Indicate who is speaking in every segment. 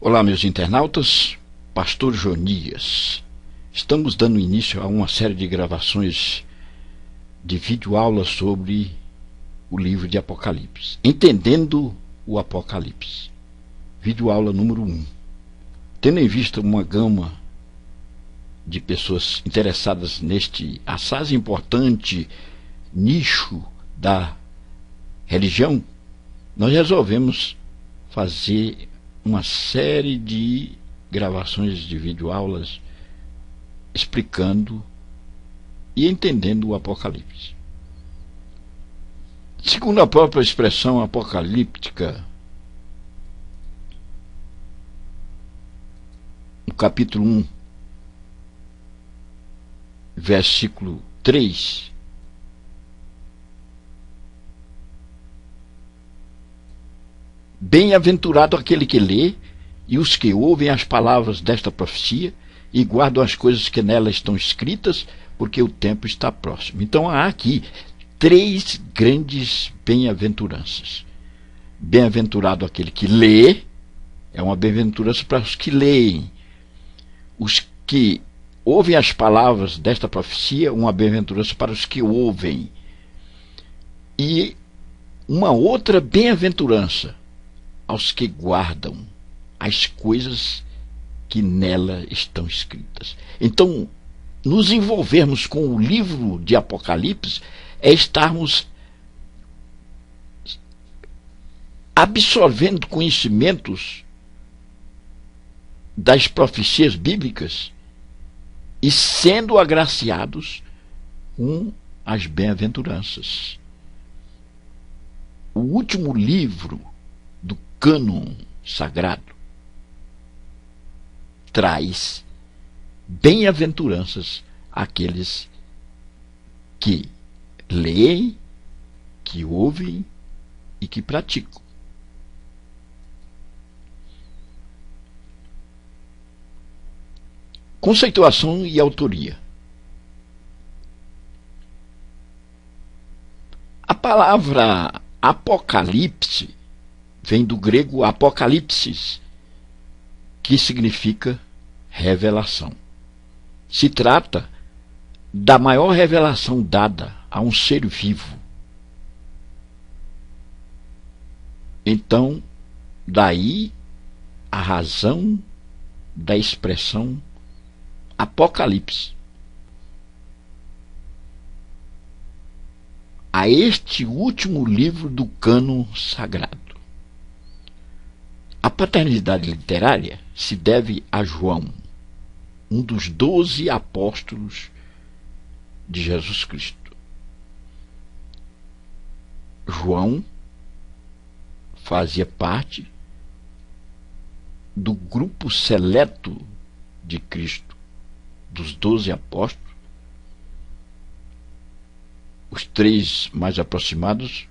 Speaker 1: Olá, meus internautas, Pastor Jonias. Estamos dando início a uma série de gravações de videoaulas sobre o livro de Apocalipse, entendendo o Apocalipse. Videoaula número 1. Tendo em vista uma gama de pessoas interessadas neste assaz importante nicho da religião, nós resolvemos fazer uma série de gravações de videoaulas explicando e entendendo o Apocalipse. Segundo a própria expressão apocalíptica, no capítulo 1, versículo 3, bem-aventurado aquele que lê e os que ouvem as palavras desta profecia e guardam as coisas que nela estão escritas, porque o tempo está próximo. Então há aqui 3 grandes bem-aventuranças. Bem-aventurado aquele que lê, é uma bem-aventurança para os que leem. Os que ouvem as palavras desta profecia, uma bem-aventurança para os que ouvem. E uma outra bem-aventurança aos que guardam as coisas que nela estão escritas. Então, nos envolvermos com o livro de Apocalipse é estarmos absorvendo conhecimentos das profecias bíblicas e sendo agraciados com as bem-aventuranças. O último livro do cânon sagrado traz bem-aventuranças àqueles que leem, que ouvem e que praticam. Conceituação e autoria. A palavra Apocalipse vem do grego apocalipsis, que significa revelação. Se trata da maior revelação dada a um ser vivo. Então, daí a razão da expressão Apocalipse. A este último livro do cânon sagrado. A paternidade literária se deve a João, um dos 12 apóstolos de Jesus Cristo. João fazia parte do grupo seleto de Cristo, dos 12 apóstolos. Os 3 mais aproximados,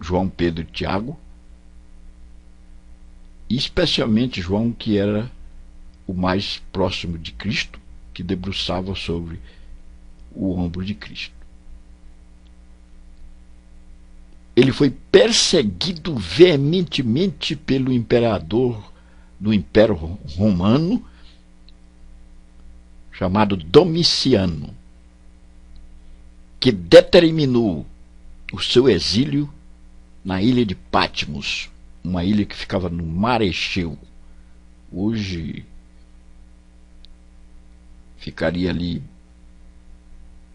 Speaker 1: João, Pedro e Tiago, e especialmente João, que era o mais próximo de Cristo, que debruçava sobre o ombro de Cristo. Ele foi perseguido veementemente pelo imperador do Império Romano, chamado Domiciano, que determinou o seu exílio na ilha de Patmos, uma ilha que ficava no Mar Egeu. Hoje ficaria ali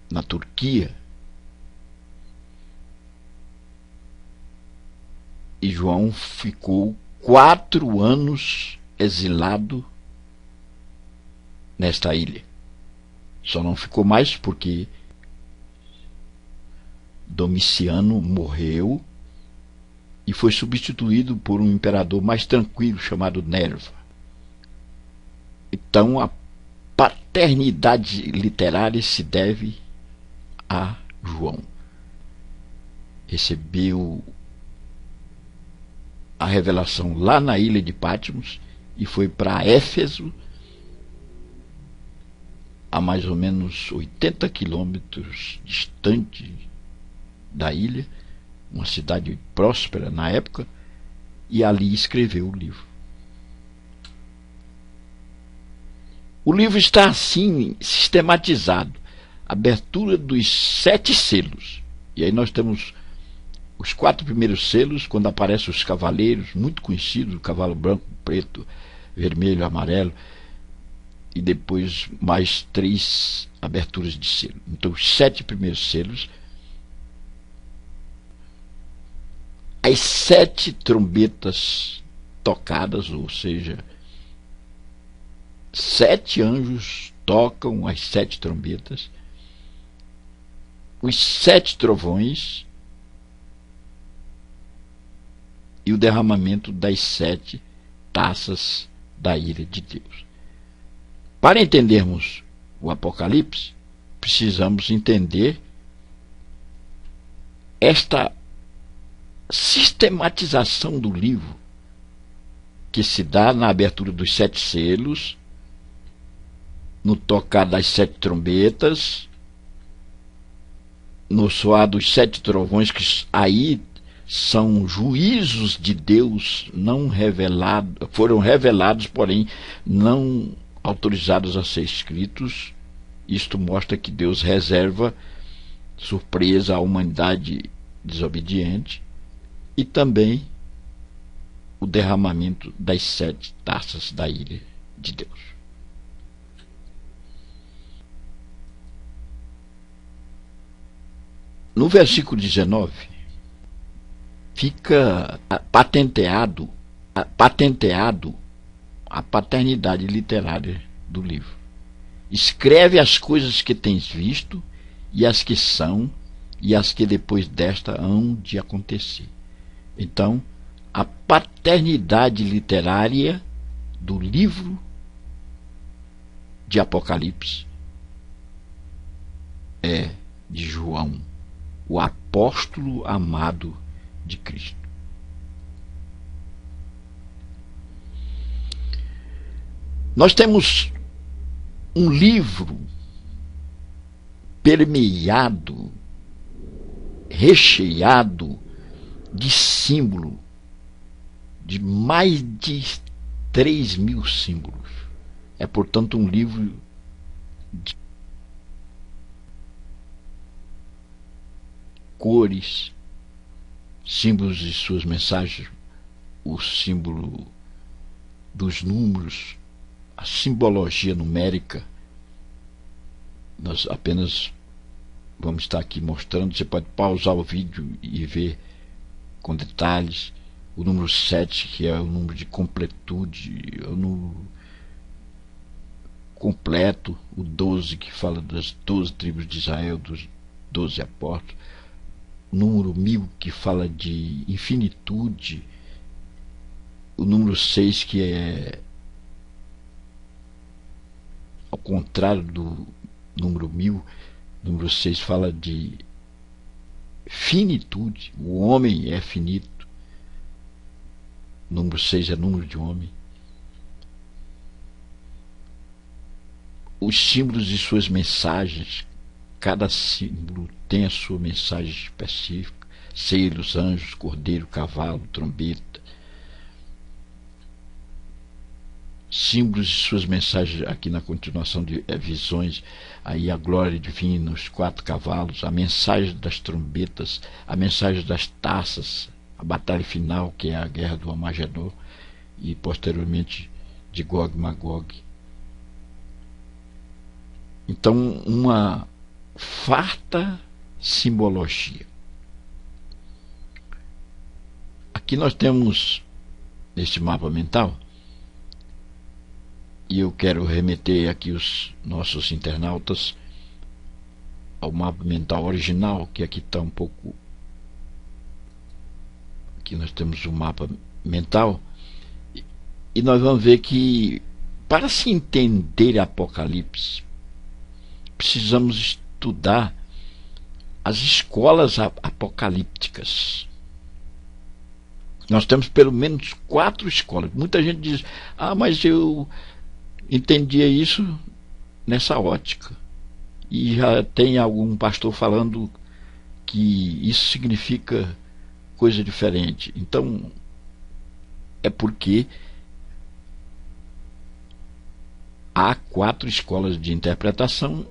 Speaker 1: na Turquia. E João ficou 4 anos exilado nesta ilha. Só não ficou mais porque Domiciano morreu e foi substituído por um imperador mais tranquilo chamado Nerva. Então a paternidade literária se deve a João. Recebeu a revelação lá na ilha de Patmos e foi para Éfeso, a mais ou menos 80 quilômetros distante da ilha, uma cidade próspera na época, e ali escreveu o livro. O livro está assim sistematizado. Abertura dos 7 selos. E aí nós temos os 4 primeiros selos, quando aparecem os cavaleiros, muito conhecidos, o cavalo branco, preto, vermelho, amarelo, e depois mais 3 aberturas de selo. Então os 7 primeiros selos, as 7 trombetas tocadas, ou seja, 7 anjos tocam as 7 trombetas, os 7 trovões e o derramamento das 7 taças da ira de Deus. Para entendermos o Apocalipse, precisamos entender esta sistematização do livro, que se dá na abertura dos 7 selos, no tocar das 7 trombetas, no soar dos 7 trovões, que aí são juízos de Deus não revelados, foram revelados, porém não autorizados a ser escritos. Isto mostra que Deus reserva surpresa à humanidade desobediente, e também o derramamento das 7 taças da ira de Deus. No versículo 19 fica patenteado a paternidade literária do livro. Escreve as coisas que tens visto, e as que são, e as que depois desta hão de acontecer. Então, a paternidade literária do livro de Apocalipse é de João, o apóstolo amado de Cristo. Nós temos um livro permeado, recheado de símbolo, de mais de 3.000 símbolos. É, portanto, um livro de cores, símbolos de suas mensagens, o símbolo dos números, a simbologia numérica. Nós apenas vamos estar aqui mostrando. Você pode pausar o vídeo e ver com detalhes. O número 7, que é o número de completude, é o número completo. O 12, que fala das 12 tribos de Israel, dos 12 apóstolos. O número 1000, que fala de infinitude. O número 6, que é ao contrário do número 1000. O número 6 fala de finitude. O homem é finito. O número 6 é número de homem. Os símbolos e suas mensagens. Cada símbolo tem a sua mensagem específica. Selos, anjos, cordeiro, cavalo, trombeta. Símbolos e suas mensagens aqui na continuação de visões. Aí a glória divina, os 4 cavalos, a mensagem das trombetas, a mensagem das taças, a batalha final, que é a guerra do Armagedon, e posteriormente de Gog e Magog. Então, uma farta simbologia. Aqui nós temos, neste mapa mental, e eu quero remeter aqui os nossos internautas ao mapa mental original, que aqui está um pouco. Aqui nós temos o mapa mental, e nós vamos ver que, para se entender Apocalipse, precisamos estudar as escolas apocalípticas. Nós temos pelo menos 4 escolas. Muita gente diz: mas eu entendia isso nessa ótica. E já tem algum pastor falando que isso significa coisa diferente. Então, é porque há 4 escolas de interpretação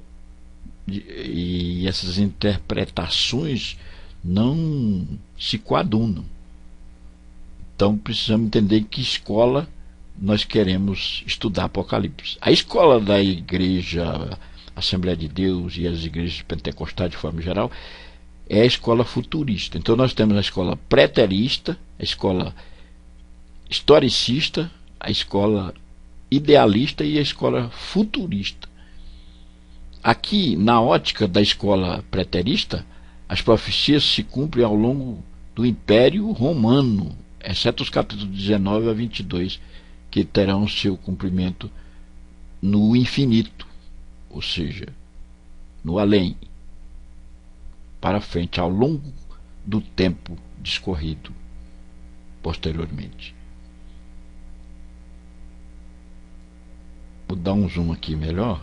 Speaker 1: e essas interpretações não se coadunam. Então precisamos entender que escola nós queremos estudar Apocalipse. A escola da igreja Assembleia de Deus e as igrejas pentecostais de forma geral é a escola futurista. Então nós temos a escola preterista, a escola historicista, a escola idealista e a escola futurista. Aqui, na ótica da escola preterista, as profecias se cumprem ao longo do Império Romano, exceto os capítulos 19 a 22, que terão seu cumprimento no infinito, ou seja, no além, para frente, ao longo do tempo discorrido posteriormente. Vou dar um zoom aqui melhor.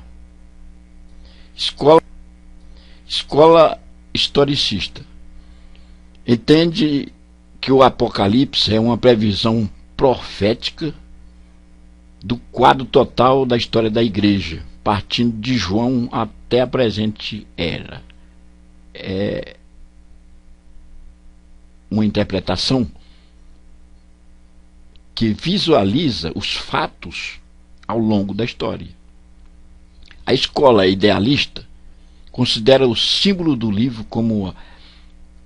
Speaker 1: Escola historicista entende que o Apocalipse é uma previsão profética do quadro total da história da igreja, partindo de João até a presente era. É uma interpretação que visualiza os fatos ao longo da história. A escola idealista considera o símbolo do livro como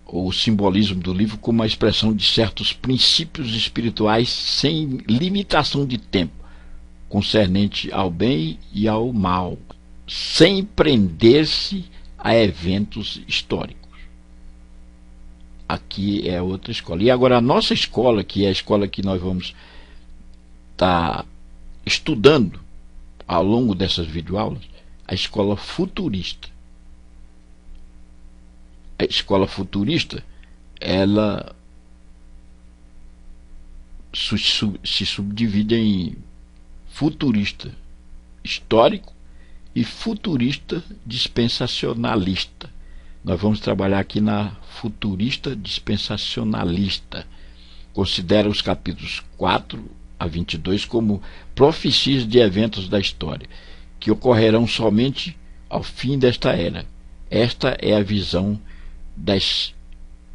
Speaker 1: o simbolismo do livro como a expressão de certos princípios espirituais sem limitação de tempo, concernente ao bem e ao mal, sem prender-se a eventos históricos. Aqui é outra escola. E agora a nossa escola, que é a escola que nós vamos estar estudando ao longo dessas videoaulas, a escola futurista. A escola futurista, ela se subdivide em futurista histórico e futurista dispensacionalista. Nós vamos trabalhar aqui na futurista dispensacionalista. Considera os capítulos 4 a 22 como profecias de eventos da história, que ocorrerão somente ao fim desta era. Esta é a visão das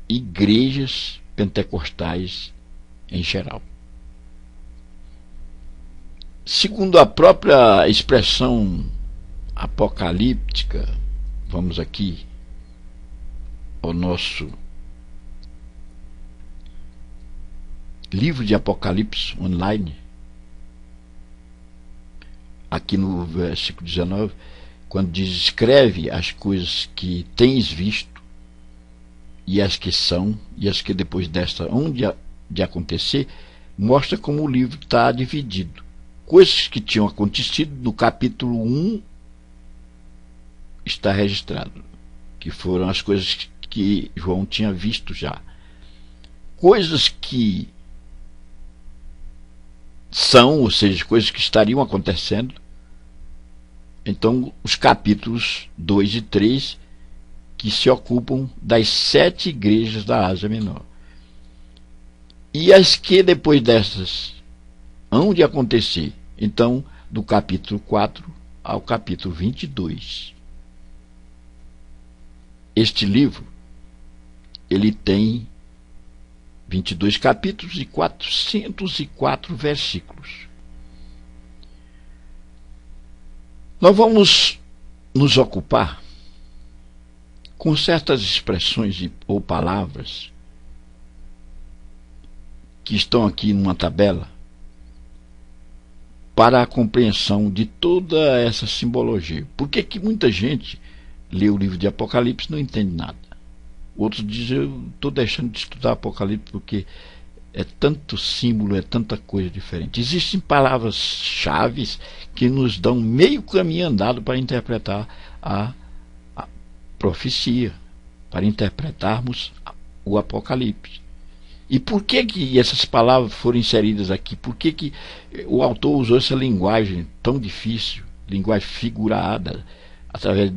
Speaker 1: igrejas pentecostais em geral. Segundo a própria expressão apocalíptica, vamos aqui ao nosso livro de Apocalipse online, aqui no versículo 19, quando diz: escreve as coisas que tens visto, e as que são, e as que depois desta hão de acontecer, mostra como o livro está dividido. Coisas que tinham acontecido no capítulo 1 está registrado, que foram as coisas que João tinha visto já. Coisas que são, ou seja, coisas que estariam acontecendo. Então, os capítulos 2 e 3, que se ocupam das 7 igrejas da Ásia Menor. E as que depois dessas hão de acontecer. Então, do capítulo 4 ao capítulo 22. Este livro, ele tem 22 capítulos e 404 versículos. Nós vamos nos ocupar com certas expressões ou palavras que estão aqui numa tabela para a compreensão de toda essa simbologia. Por que que muita gente lê o livro de Apocalipse e não entende nada? Outros dizem: eu estou deixando de estudar Apocalipse porque é tanto símbolo, é tanta coisa diferente. Existem palavras-chave que nos dão meio caminho andado para interpretar a profecia, para interpretarmos o Apocalipse. E por que que essas palavras foram inseridas aqui? Por que que o autor usou essa linguagem tão difícil, linguagem figurada, através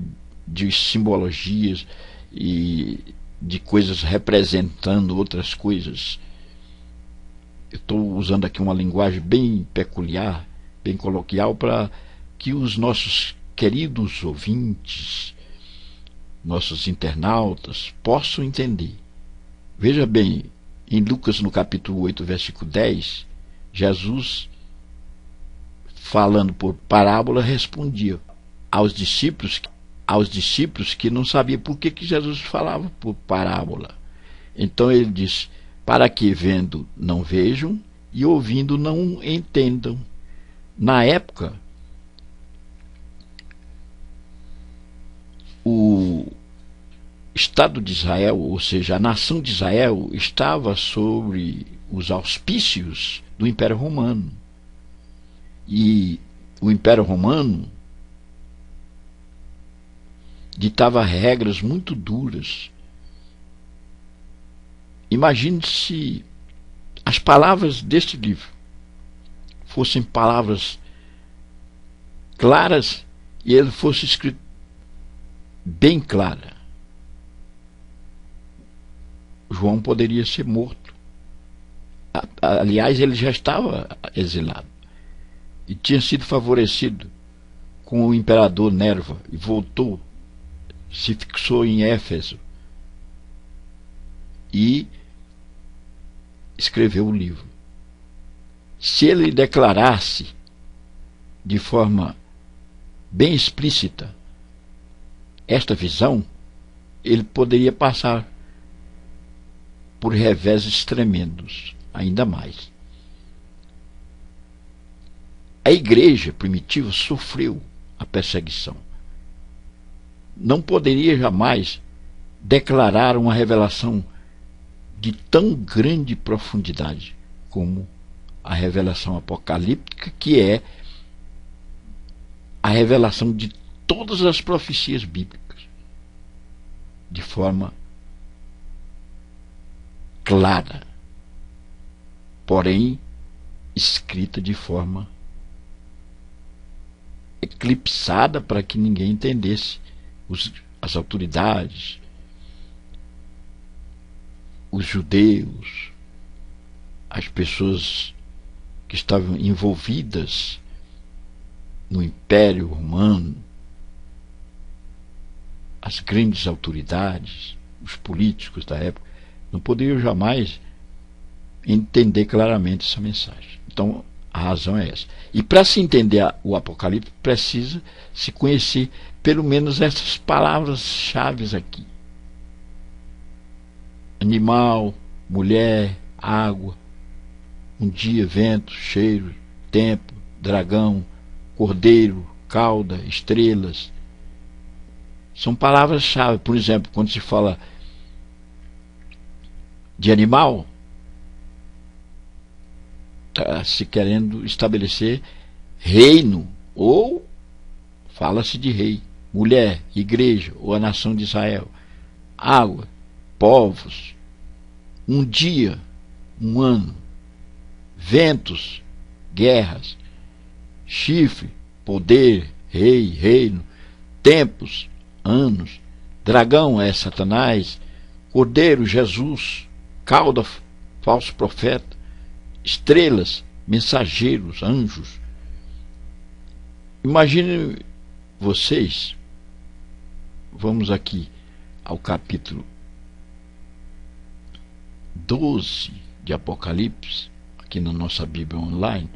Speaker 1: de simbologias e de coisas representando outras coisas? Eu estou usando aqui uma linguagem bem peculiar, bem coloquial, para que os nossos queridos ouvintes, nossos internautas, possam entender. Veja bem, em Lucas, no capítulo 8, versículo 10, Jesus, falando por parábola, respondia aos discípulos que não sabiam por que Jesus falava por parábola. Então ele diz: para que vendo não vejam e ouvindo não entendam. Na época, o Estado de Israel, ou seja, a nação de Israel, estava sobre os auspícios do Império Romano. E o Império Romano ditava regras muito duras. Imagine se as palavras deste livro fossem palavras claras e ele fosse escrito bem clara. João poderia ser morto. Aliás, ele já estava exilado e tinha sido favorecido com o imperador Nerva e voltou, se fixou em Éfeso e escreveu o livro. Se ele declarasse de forma bem explícita esta visão, ele poderia passar por reveses tremendos, ainda mais. A igreja primitiva sofreu a perseguição. Não poderia jamais declarar uma revelação de tão grande profundidade como a revelação apocalíptica, que é a revelação de todas as profecias bíblicas, de forma clara, porém escrita de forma eclipsada para que ninguém entendesse. As autoridades, os judeus, as pessoas que estavam envolvidas no Império Romano, as grandes autoridades, os políticos da época, não poderiam jamais entender claramente essa mensagem. Então, a razão é essa. E para se entender o Apocalipse, precisa se conhecer pelo menos essas palavras-chave aqui: animal, mulher, água, um dia, vento, cheiro, tempo, dragão, cordeiro, cauda, estrelas. São palavras-chave. Por exemplo, quando se fala de animal, está se querendo estabelecer reino, ou fala-se de rei. Mulher, igreja, ou a nação de Israel. Água, povos. Um dia, um ano. Ventos, guerras. Chifre, poder, rei, reino. Tempos, anos. Dragão é Satanás. Cordeiro, Jesus. Cauda, falso profeta. Estrelas, mensageiros, anjos. Imagine vocês, vamos aqui ao capítulo 12 de Apocalipse, aqui na nossa Bíblia online,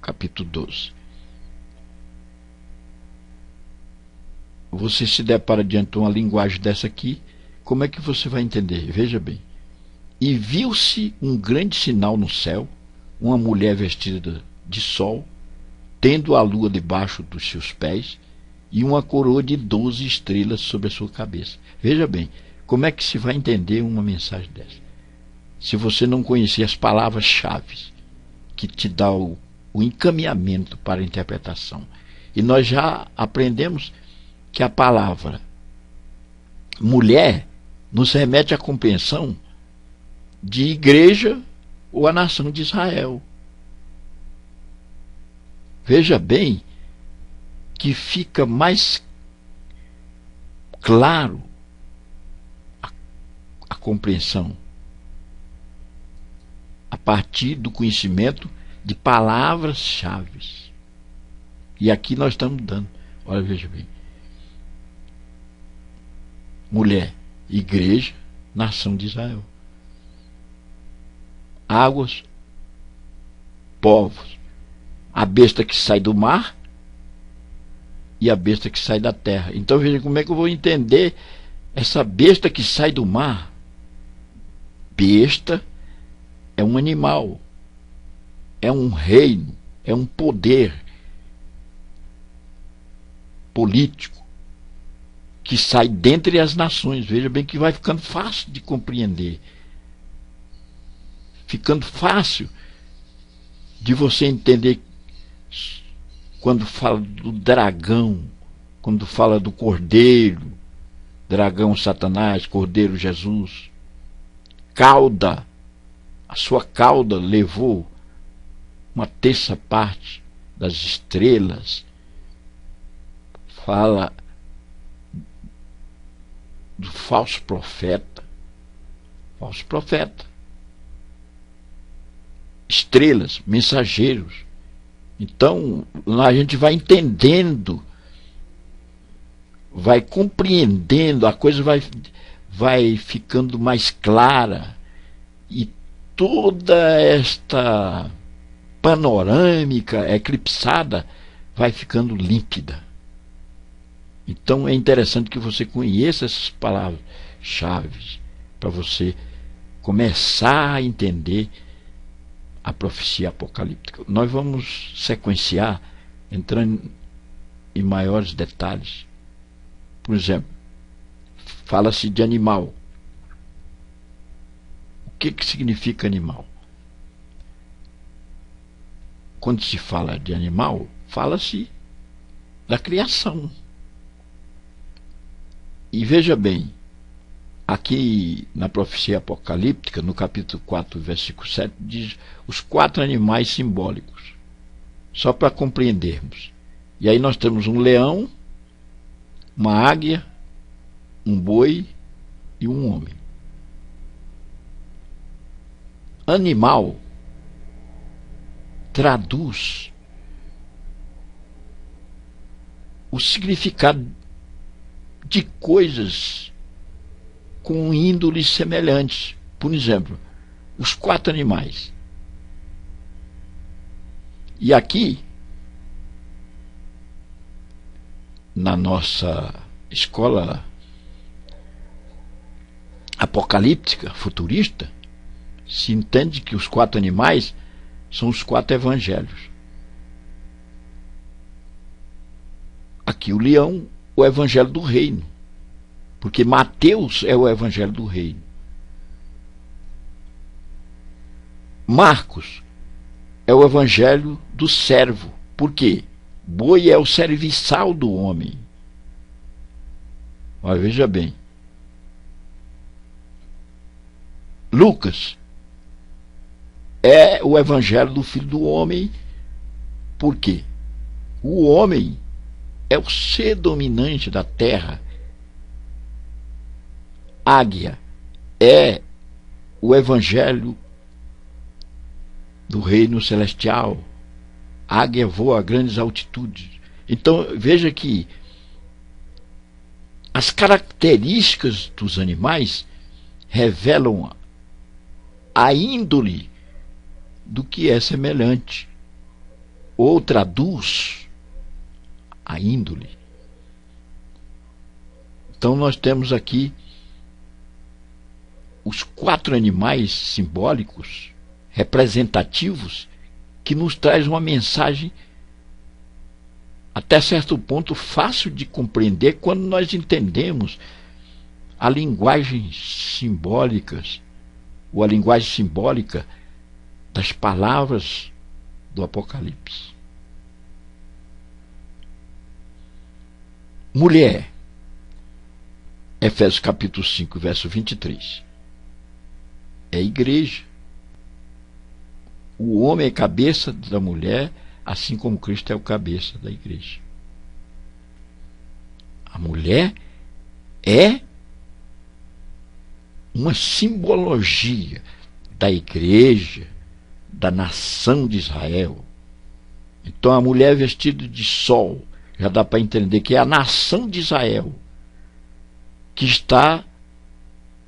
Speaker 1: capítulo 12. Você se depara diante de uma linguagem dessa aqui, como é que você vai entender? Veja bem. E viu-se um grande sinal no céu, uma mulher vestida de sol, tendo a lua debaixo dos seus pés, e uma coroa de 12 estrelas sobre a sua cabeça. Veja bem, como é que se vai entender uma mensagem dessa? Se você não conhecer as palavras-chave que te dá o encaminhamento para a interpretação. E nós já aprendemos que a palavra mulher nos remete à compreensão de igreja ou a nação de Israel. Veja bem que fica mais claro a compreensão a partir do conhecimento de palavras-chave. E aqui nós estamos dando. Olha, veja bem. Mulher, igreja, nação de Israel. Águas, povos. A besta que sai do mar e a besta que sai da terra. Então veja como é que eu vou entender essa besta que sai do mar. Besta é um animal, é um reino, é um poder político que sai dentre as nações. Veja bem que vai ficando fácil de compreender, ficando fácil de você entender quando fala do dragão, quando fala do cordeiro, dragão Satanás, cordeiro Jesus, cauda, a sua cauda levou uma terça parte das estrelas. Fala do falso profeta, estrelas, mensageiros. Então lá a gente vai entendendo, vai compreendendo, a coisa vai ficando mais clara, e toda esta panorâmica eclipsada vai ficando límpida. Então é interessante que você conheça essas palavras-chave para você começar a entender a profecia apocalíptica. Nós vamos sequenciar, entrando em maiores detalhes. Por exemplo, fala-se de animal. O que significa animal? Quando se fala de animal, fala-se da criação. E veja bem, aqui na profecia apocalíptica, no capítulo 4, versículo 7, diz os 4 animais simbólicos, só para compreendermos. E aí nós temos um leão, uma águia, um boi e um homem. Animal traduz o significado de coisas com índoles semelhantes. Por exemplo, os 4 animais. E aqui, na nossa escola apocalíptica, futurista, se entende que os 4 animais são os 4 evangelhos. Aqui o leão, o evangelho do reino, porque Mateus é o evangelho do reino. Marcos é o evangelho do servo. Por quê? Boi é o serviçal do homem. Mas veja bem. Lucas é o evangelho do filho do homem. Por quê? O homem é o ser dominante da terra. Águia é o evangelho do reino celestial. Águia voa a grandes altitudes. Então veja que as características dos animais revelam a índole do que é semelhante, ou traduz a índole. Então nós temos aqui os 4 animais simbólicos, representativos, que nos traz uma mensagem até certo ponto fácil de compreender quando nós entendemos a linguagem simbólica, ou a linguagem simbólica das palavras do Apocalipse. Mulher, Efésios capítulo 5, verso 23. É a igreja. O homem é cabeça da mulher, assim como Cristo é o cabeça da igreja. A mulher é uma simbologia da igreja, da nação de Israel. Então a mulher vestida de sol, já dá para entender que é a nação de Israel que está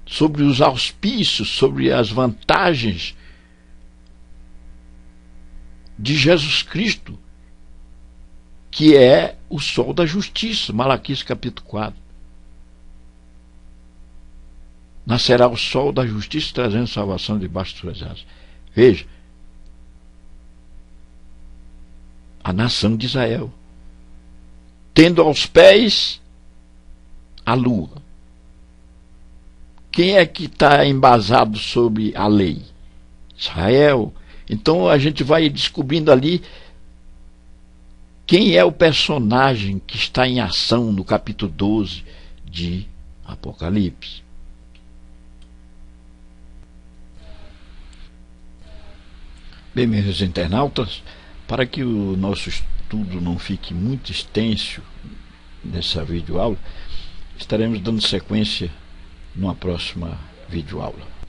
Speaker 1: sobre os auspícios, sobre as vantagens de Jesus Cristo, que é o sol da justiça. Malaquias capítulo 4. Nascerá o sol da justiça, trazendo salvação debaixo de suas asas. Veja, a nação de Israel, tendo aos pés a lua. Quem é que está embasado sobre a lei? Israel. Então a gente vai descobrindo ali quem é o personagem que está em ação no capítulo 12 de Apocalipse. Bem, meus internautas, para que o nosso estudo não fique muito extenso nessa videoaula, estaremos dando sequência numa próxima videoaula.